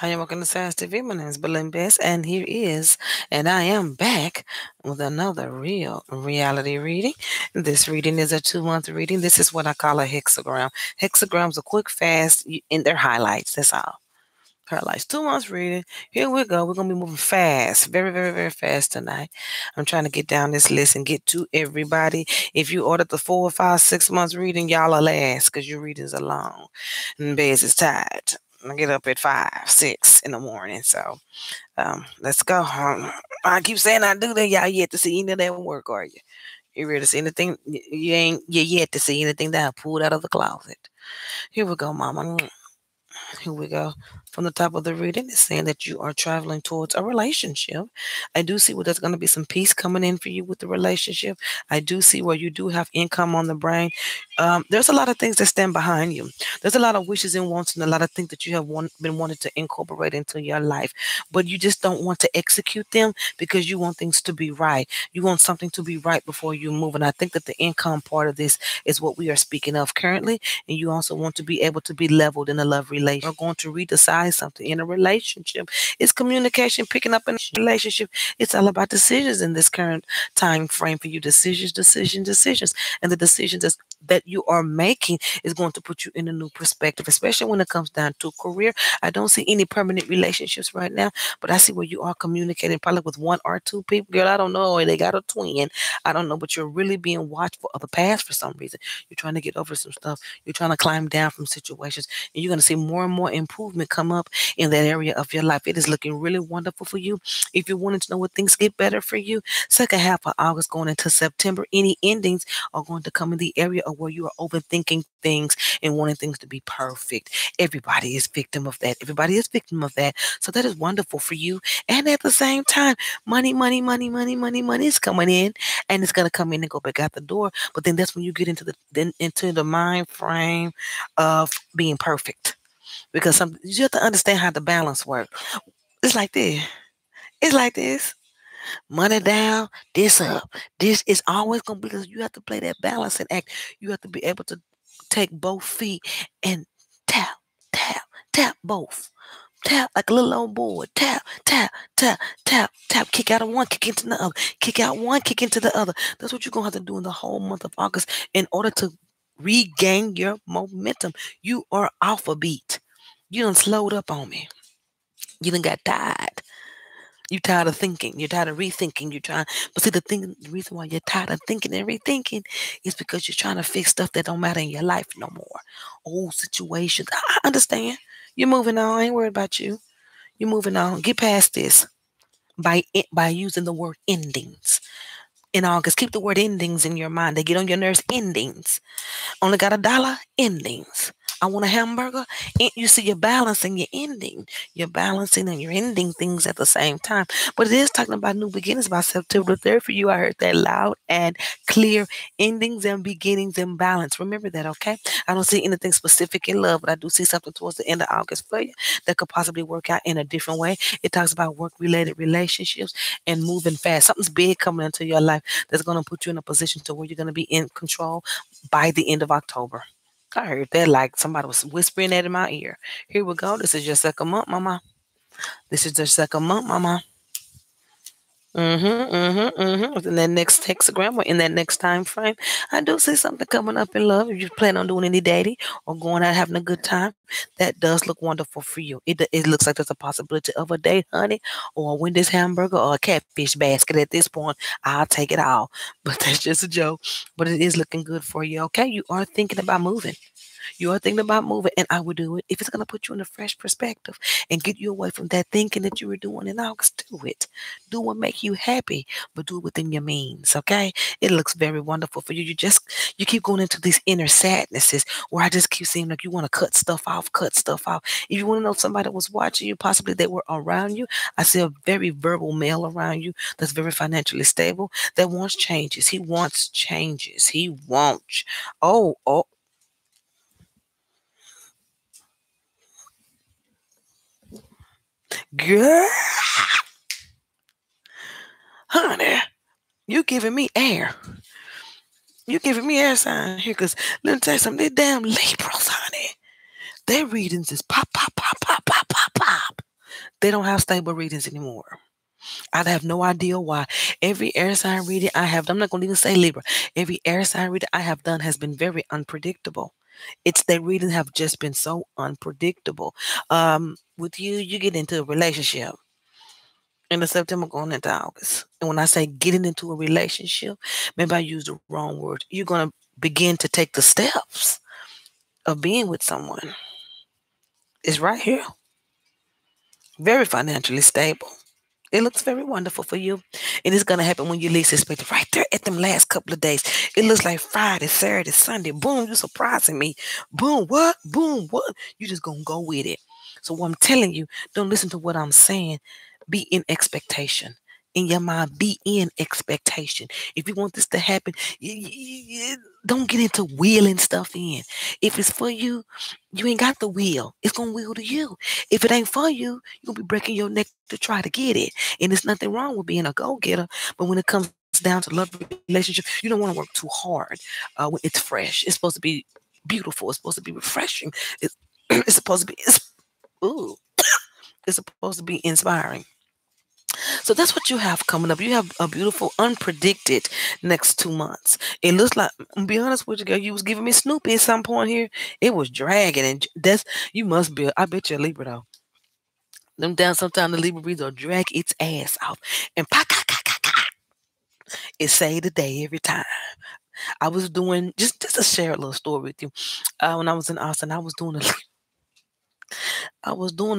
Hi, and welcome to Science TV. My name is Berlin Best, and and I am back with another real reality reading. This reading is a 2 month reading. This is what I call a hexagram. Hexagrams are quick, fast, in their highlights. That's all. Highlights. 2 months reading. Here we go. We're gonna be moving fast, very, very, very fast tonight. I'm trying to get down this list and get to everybody. If you ordered the 4, 5, 6 months reading, y'all are last because your readings are long, and Bez is tired. I get up at 5, 6 in the morning. So let's go. I keep saying I do that. Y'all yet to see any of that work, are you? You ready to see anything? You yet to see anything that I pulled out of the closet. Here we go, Mama. Here we go. From the top of the reading, it's saying that you are traveling towards a relationship. I do see where there's going to be some peace coming in for you with the relationship. I do see where you do have income on the brain. There's a lot of things that stand behind you. There's a lot of wishes and wants and a lot of things that you have been wanting to incorporate into your life, but you just don't want to execute them because you want things to be right. You want something to be right before you move. And I think that the income part of this is what we are speaking of currently. And you also want to be able to be leveled in a love relationship. You're going to redecide something in a relationship. It's communication, picking up in a relationship. It's all about decisions in this current time frame for you. Decisions. And the decisions that you are making is going to put you in a new perspective, especially when it comes down to career. I don't see any permanent relationships right now, but I see where you are communicating probably with one or two people. Girl, I don't know. Or they got a twin. I don't know, but you're really being watchful of the past for some reason. You're trying to get over some stuff. You're trying to climb down from situations, and you're going to see more and more improvement come up in that area of your life. It is looking really wonderful for you. If you're wanting to know what things get better for you, second half of August going into September, any endings are going to come in the area of where you are overthinking things and wanting things to be perfect. Everybody is victim of that. Everybody is victim of that. So that is wonderful for you. And at the same time, money is coming in, and it's gonna come in and go back out the door. But then that's when you get into the mind frame of being perfect. Because you have to understand how the balance works. It's like this. It's like this. Money down, this up. This is always gonna be because you have to play that balancing act. You have to be able to take both feet and tap, tap, tap both. Tap like a little old board. Tap, tap, tap, tap, tap. Kick out of one, kick into the other. Kick out one, kick into the other. That's what you're gonna have to do in the whole month of August in order to regain your momentum. You are off a beat. You done slowed up on me. You done got tired. You tired of thinking. You're tired of rethinking. You're trying, but see the reason why you're tired of thinking and rethinking is because you're trying to fix stuff that don't matter in your life no more. Old situations. I understand. You're moving on. I ain't worried about you. You're moving on. Get past this by using the word endings. In August, keep the word endings in your mind. They get on your nerves. Endings. Only got $1? Endings. I want a hamburger. You see, you're balancing your ending. You're balancing and you're ending things at the same time. But it is talking about new beginnings by September 3rd for you. I heard that loud and clear. Endings and beginnings in balance. Remember that, okay? I don't see anything specific in love, but I do see something towards the end of August for you that could possibly work out in a different way. It talks about work-related relationships and moving fast. Something's big coming into your life that's going to put you in a position to where you're going to be in control by the end of October. I heard that like somebody was whispering that in my ear. Here we go. This is your second month, mama. This is your second month, mama. Within that next hexagram or in that next time frame, I do see something coming up in love. If you plan on doing any dating or going out having a good time, that does look wonderful for you. It looks like there's a possibility of a date, honey, or a Wendy's hamburger or a catfish basket. At this point, I'll take it all. But that's just a joke. But it is looking good for you. Okay, you are thinking about moving. You are thinking about moving, and I would do it if it's going to put you in a fresh perspective and get you away from that thinking that you were doing in August. Do it. Do what make you happy, but do it within your means. Okay, it looks very wonderful for you. You keep going into these inner sadnesses where I just keep seeing like you want to cut stuff off, cut stuff off. If you want to know if somebody was watching you, possibly they were around you. I see a very verbal male around you that's very financially stable that wants changes. He wants changes. He wants. Oh, girl, honey, you giving me air. You giving me air sign here, cause let me tell you something. They damn Libras, honey. Their readings is pop, pop, pop, pop, pop, pop, pop. They don't have stable readings anymore. I have no idea why. Every air sign reading I have, I'm not going to even say Libra. Every air sign reading I have done has been very unpredictable. It's their readings have just been so unpredictable. With you, you get into a relationship in the September going into August. And when I say getting into a relationship, maybe I used the wrong word. You're going to begin to take the steps of being with someone. It's right here. Very financially stable. It looks very wonderful for you. And it's gonna happen when you least expect it. Right there at them last couple of days. It looks like Friday, Saturday, Sunday. Boom, you surprising me. Boom, what? Boom, what? You just gonna go with it. So what I'm telling you, don't listen to what I'm saying. Be in expectation. In your mind, be in expectation. If you want this to happen, don't get into wheeling stuff in. If it's for you, you ain't got the wheel. It's gonna wheel to you. If it ain't for you, you're gonna be breaking your neck to try to get it. And there's nothing wrong with being a go-getter. But when it comes down to love relationship, you don't want to work too hard. When it's fresh. It's supposed to be beautiful. It's supposed to be refreshing. It's, it's supposed to be ooh, it's supposed to be inspiring. So that's what you have coming up. You have a beautiful, unpredicted next 2 months. It looks like, I'm be honest with you, girl, you was giving me Snoopy at some point here. It was dragging, and that's you must be. I bet you're a Libra though. Them down sometimes the Libra breeze will drag its ass off and pa ka ka ka ka. It saved the day every time. I was doing just to share a little story with you. When I was in Austin, I was doing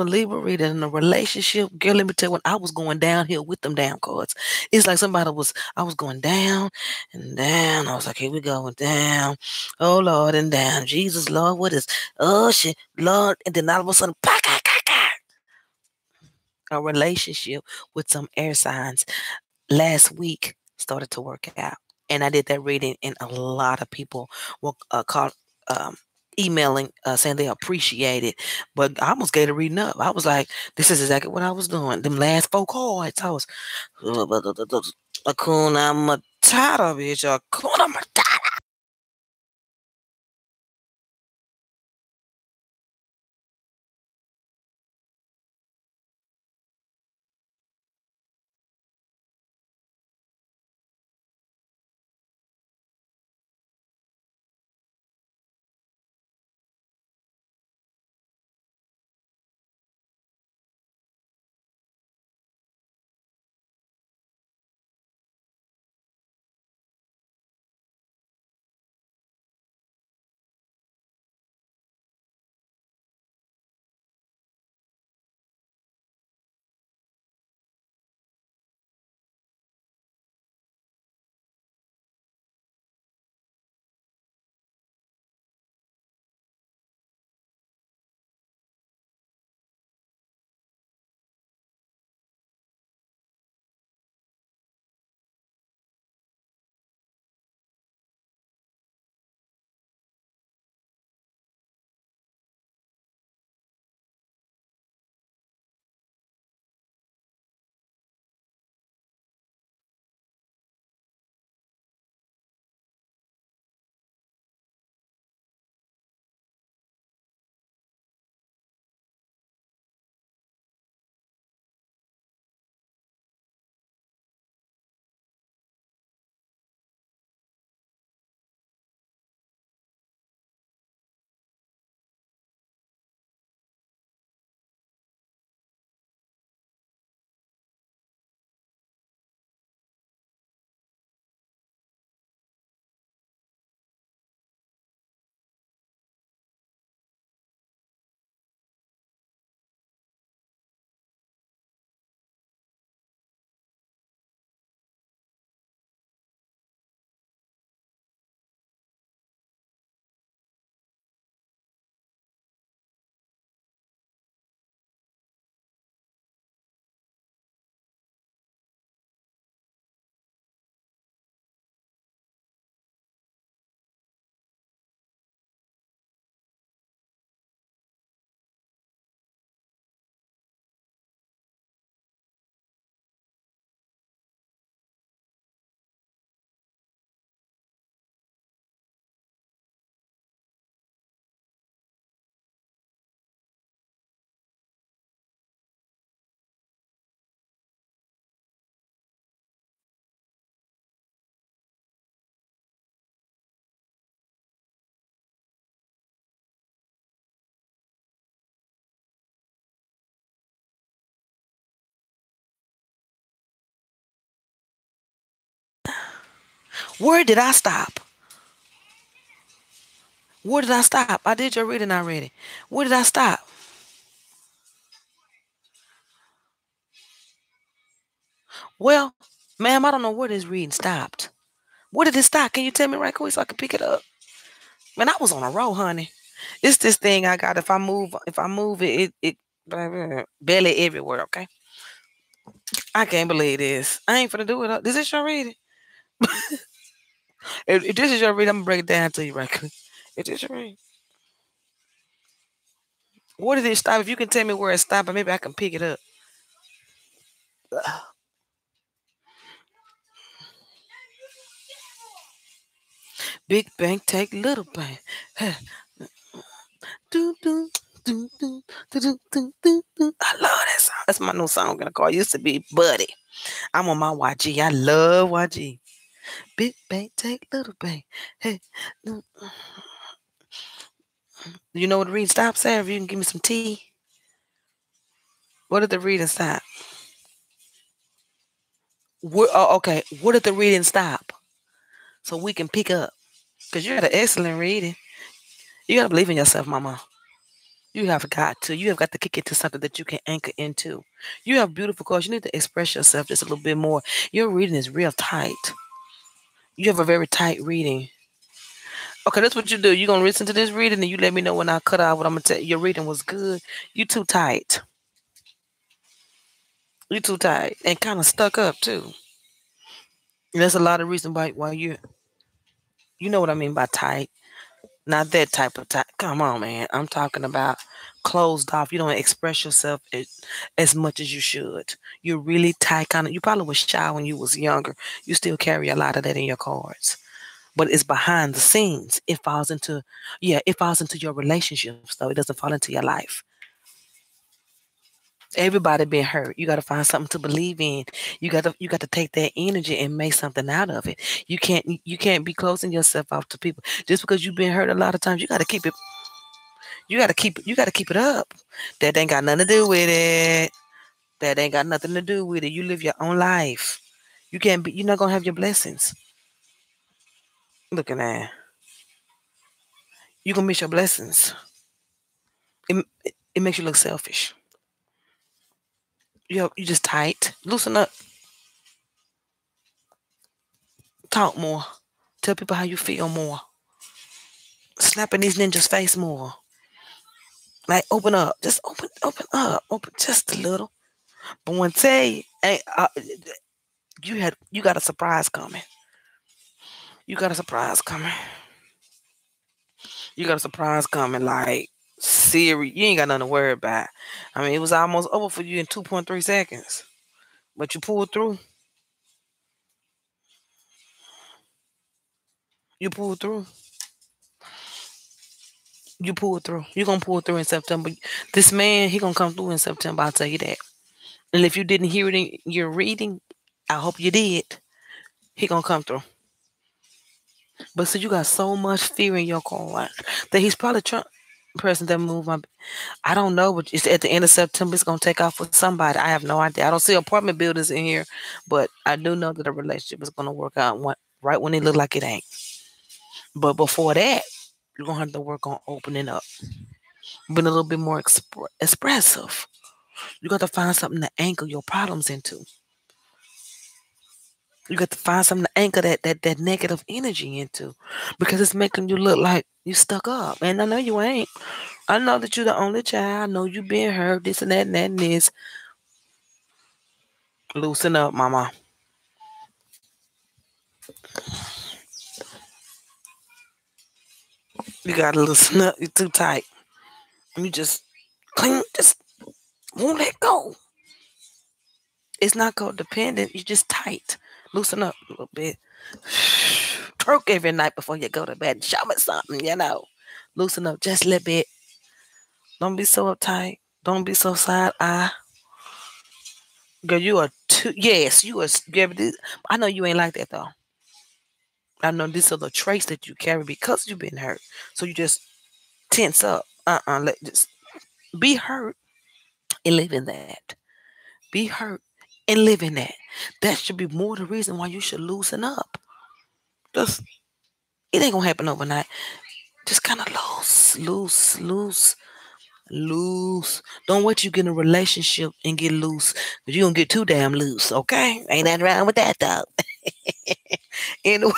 a Libra reading in a relationship. Girl, let me tell you when I was going downhill with them damn cards. It's like I was going down and down. I was like, here we go, and down. Oh Lord, and down. Jesus, Lord, what is, oh shit, Lord. And then all of a sudden, pa ka ka ka. A relationship with some air signs last week started to work out. And I did that reading, and a lot of people were called um, emailing saying they appreciate it. But I almost gave the reading up. I was like, this is exactly what I was doing. Them last 4 cards, I was Akuna Matata, bitch. Akuna Matata. Where did I stop? Where did I stop? I did your reading already. Where did I stop? Well, ma'am, I don't know where this reading stopped. Where did it stop? Can you tell me right quick so I can pick it up? Man, I was on a roll, honey. It's this thing I got. If I move it, belly everywhere. Okay, I can't believe this. I ain't finna do it. This is your reading. If this is your reading, I'm gonna break it down to you right quick. If this your reading, where did it stop? If you can tell me where it stopped, maybe I can pick it up. Big bang, take little bang. Do, do, do, do, do, do, do, do, do. I love that song. That's my new song I'm gonna call. It used to be Buddy. I'm on my YG. I love YG. Big bang, take little bang. Hey, mm, you know what the reading stop, Sarah? If you can give me some tea. What did the reading stop? Oh, okay. What did the reading stop? So we can pick up. Because you had an excellent reading. You gotta believe in yourself, mama. You have got to. You have got to kick into something that you can anchor into. You have beautiful cause. You need to express yourself just a little bit more. Your reading is real tight. You have a very tight reading. Okay, that's what you do. You're gonna listen to this reading and you let me know when I cut out what I'm gonna tell you. Your reading was good. You too tight. You too tight. And kind of stuck up too. And there's a lot of reason why you know what I mean by tight. Not that type of tight. Come on, man. I'm talking about closed off. You don't express yourself as much as you should. You're really tight kind of you probably was shy when you was younger. You still carry a lot of that in your cards. But it's behind the scenes. It falls into your relationships though. It doesn't fall into your life. Everybody been hurt. You got to find something to believe in. You got to take that energy and make something out of it. You can't be closing yourself off to people just because you've been hurt a lot of times. You got to keep it. You got to keep it up. That ain't got nothing to do with it. That ain't got nothing to do with it. You live your own life. You can't be. You're not gonna have your blessings. Look at that. You gonna miss your blessings. It makes you look selfish. You just tight. Loosen up. Talk more. Tell people how you feel more. Slap in these ninjas' face more. Like open up. Just open up. Open just a little. But when say hey, you got a surprise coming. You got a surprise coming. You got a surprise coming. Like Siri, you ain't got nothing to worry about. I mean, it was almost over for you in 2.3 seconds. But you pulled through. You pulled through. You pulled through. You're gonna pull through in September. This man, he gonna come through in September. I'll tell you that. And if you didn't hear it in your reading, I hope you did. He gonna come through. But so you got so much fear in your car that he's probably trying person that move on. I don't know, but it's at the end of September. It's gonna take off with somebody. I have no idea. I don't see apartment buildings in here, but I do know that a relationship is gonna work out right when it look like it ain't. But before that, you're gonna have to work on opening up, being a little bit more expressive. You got to find something to anchor your problems into. You got to find something to anchor that negative energy into because it's making you look like you stuck up. And I know you ain't. I know that you're the only child. I know you been hurt, this and that and this. Loosen up, mama. You gotta loosen up. You're too tight. You just clean, just won't let go. It's not codependent. You're just tight. Loosen up a little bit. Twerk every night before you go to bed. Show me something. Loosen up just a little bit. Don't be so uptight. Don't be so side eye. Girl, you are too. Yes, you are. Girl, I know you ain't like that though. I know these are the traits that you carry because you've been hurt. So you just tense up. Just be hurt and live in that. Be hurt and live in that. That should be more the reason why you should loosen up. Just it ain't gonna happen overnight. Just kind of loose. Don't wait till you get in a relationship and get loose. Cause you gonna get too damn loose, okay? Ain't nothing wrong with that though. Anyway,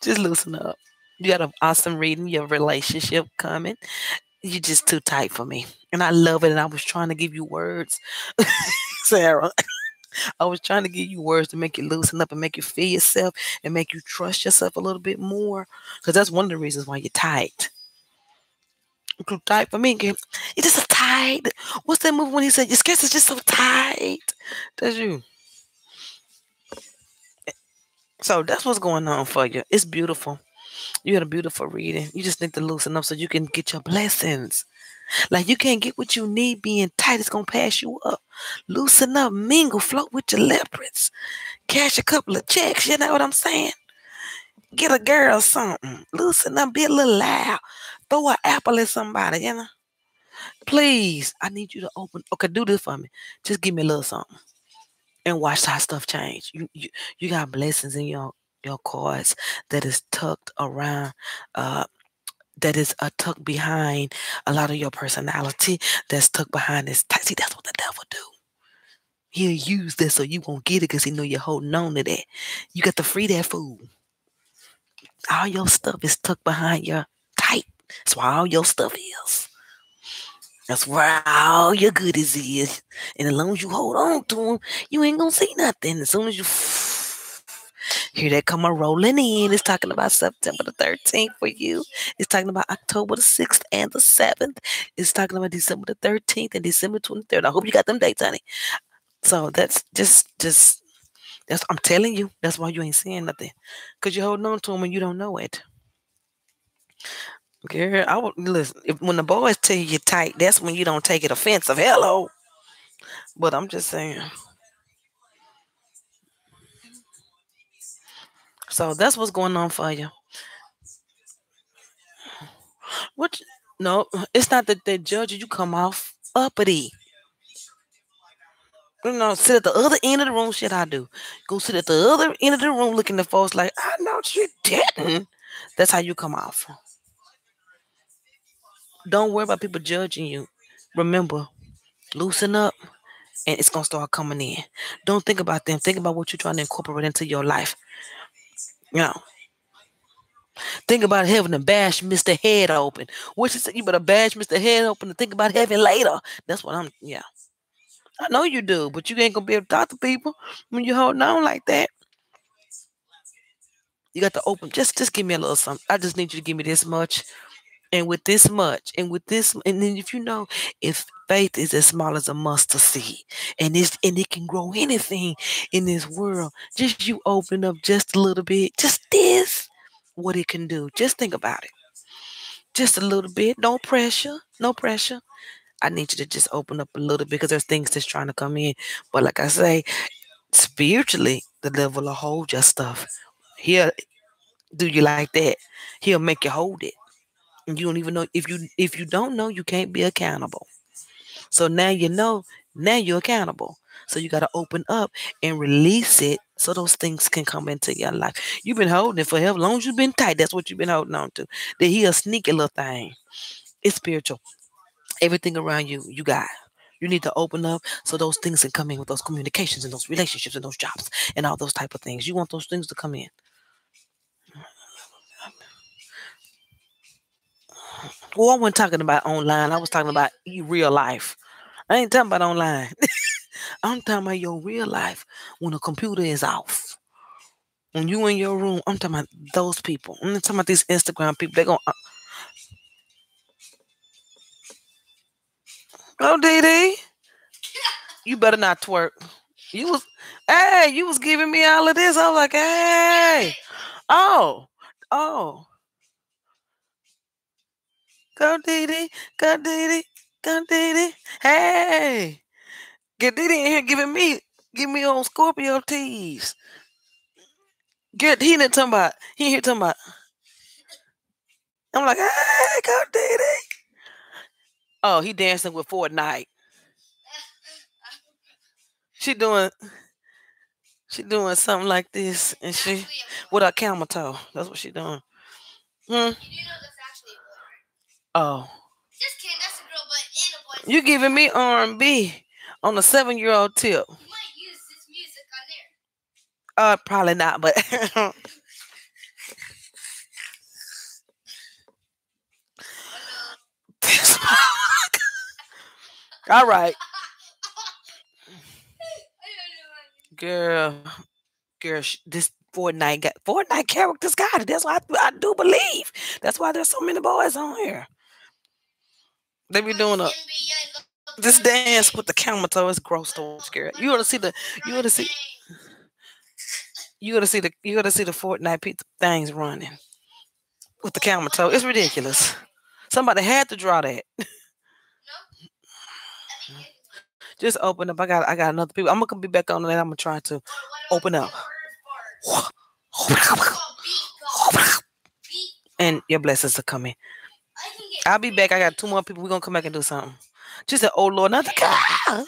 just loosen up. You got an awesome reading, your relationship coming. You just too tight for me. And I love it. And I was trying to give you words, Sarah. I was trying to give you words to make you loosen up and make you feel yourself and make you trust yourself a little bit more. Because that's one of the reasons why you're tight. Too tight for me. It's just so tight. What's that movie when he said your skirts is just so tight? That's you. So that's what's going on for you. It's beautiful. You had a beautiful reading. You just need to loosen up so you can get your blessings. Like you can't get what you need being tight. It's gonna pass you up. Loosen up, mingle, float with your leopards. Cash a couple of checks. You know what I'm saying? Get a girl something. Loosen up, be a little loud. Throw an apple at somebody. Please, I need you to open. Okay, do this for me. Just give me a little something and watch how stuff change. You got blessings in your cards that is tucked around. That is tucked behind a lot of your personality. That's tucked behind this. See, that's what the devil do. He'll use this so you won't get it because he know you're holding on to that. You got to free that fool. All your stuff is tucked behind your tight. That's where all your stuff is. That's where all your goodies is. And as long as you hold on to them, you ain't gonna see nothing. As soon as you here they come a rolling in. It's talking about September the 13th for you. It's talking about October the 6th and the 7th. It's talking about December the 13th and December 23rd. I hope you got them dates, honey. So that's just that's I'm telling you, that's why you ain't seeing nothing. Cause you're holding on to them and you don't know it. Girl, I would listen. When the boys tell you you're tight, that's when you don't take it offensive. Hello, but I'm just saying. So that's what's going on for you. What? No, it's not that they judge you. You come off uppity. Sit at the other end of the room. Shit, I do. Go sit at the other end of the room, looking at folks like I know you didn't. That's how you come off. Don't worry about people judging you. Remember, loosen up, and it's gonna start coming in. Don't think about them. Think about what you're trying to incorporate into your life. You know, think about having to bash Mr. Head open. What you say? You better bash Mr. Head open and think about having later. That's what I'm. Yeah, I know you do, but you ain't gonna be able to talk to people when you're holding on like that. You got to open. Just give me a little something. I just need you to give me this much, and with this much, and with this, and then if you know, if faith is as small as a mustard seed, and it can grow anything in this world, just you open up just a little bit, just this, what it can do. Just think about it. Just a little bit. No pressure. No pressure. I need you to just open up a little bit because there's things that's trying to come in. But like I say, spiritually, the devil will hold your stuff. He'll do you like that. He'll make you hold it. And you don't even know if you don't know, you can't be accountable. So now you know, now you're accountable. So you gotta open up and release it so those things can come into your life. You've been holding it for as long as you've been tight. That's what you've been holding on to. That he a sneaky little thing. It's spiritual. Everything around you, you got. You need to open up so those things can come in with those communications and those relationships and those jobs and all those type of things. You want those things to come in. Well, I wasn't talking about online. I was talking about real life. I ain't talking about online. I'm talking about your real life when the computer is off. When you in your room, I'm talking about those people. I'm not talking about these Instagram people. They're going, oh, Dee, you better not twerk. You was, hey, you was giving me all of this. I was like, hey, oh, oh, go Dee, go Dee, go Dee. Hey, get Dee in here give me old Scorpio teas. Get he didn't talking about, he here talking about, I'm like, hey, go Dee. Oh, he dancing with Fortnite. She doing She doing something like this, and she with her camel toe. That's what she doing. Hmm. Oh, you giving me R&B on a 7-year-old tip? Probably not, but all right, girl, girl. This Fortnite characters got it. That's why I do believe. That's why there's so many boys on here. They be doing this dance with the camel toe. It's gross to watch, girl. You ought to see you gotta see the Fortnite things running with the camel toe. It's ridiculous. Somebody had to draw that. Just open up. I got another people. I'm gonna be back on that. I'm gonna try to open up. And your blessings are coming. I'll be back. I got two more people. We're gonna come back and do something. Just said, oh Lord, not the car.